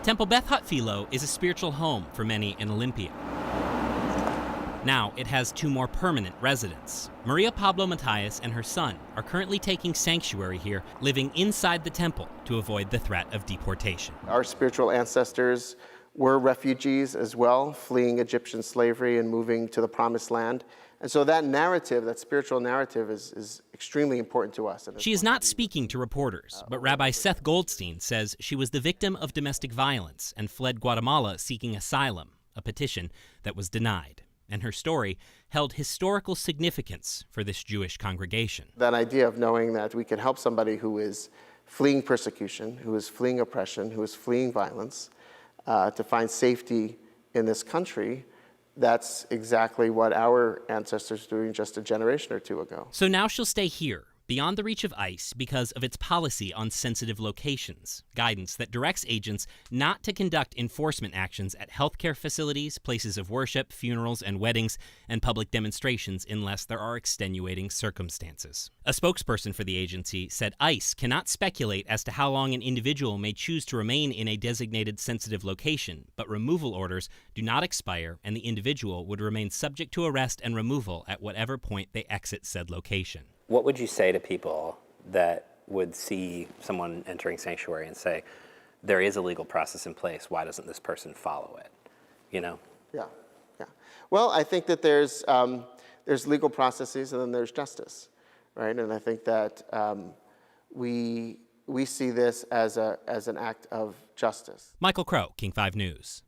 Temple Beth Hatfilo is a spiritual home for many in Olympia. Now it has 2 more permanent residents. Maria Pablo Matias and her son are currently taking sanctuary here, living inside the temple to avoid the threat of deportation. Our spiritual ancestors were refugees as well, fleeing Egyptian slavery and moving to the Promised Land. And so that narrative, that spiritual narrative, is extremely important to us. She is not speaking to reporters, but Rabbi Seth Goldstein says she was the victim of domestic violence and fled Guatemala seeking asylum, a petition that was denied. And her story held historical significance for this Jewish congregation. That idea of knowing that we can help somebody who is fleeing persecution, who is fleeing oppression, who is fleeing violence, to find safety in this country, that's exactly what our ancestors were doing just a generation or 2 ago. So now she'll stay here, beyond the reach of ICE, because of its policy on sensitive locations, guidance that directs agents not to conduct enforcement actions at healthcare facilities, places of worship, funerals and weddings, and public demonstrations unless there are extenuating circumstances. A spokesperson for the agency said ICE cannot speculate as to how long an individual may choose to remain in a designated sensitive location, but removal orders do not expire and the individual would remain subject to arrest and removal at whatever point they exit said location. What would you say to people that would see someone entering sanctuary and say, there is a legal process in place, why doesn't this person follow it? You know? Yeah. Well, I think that there's legal processes and then there's justice, right? And I think that we see this as an act of justice. Michael Crow, King 5 News.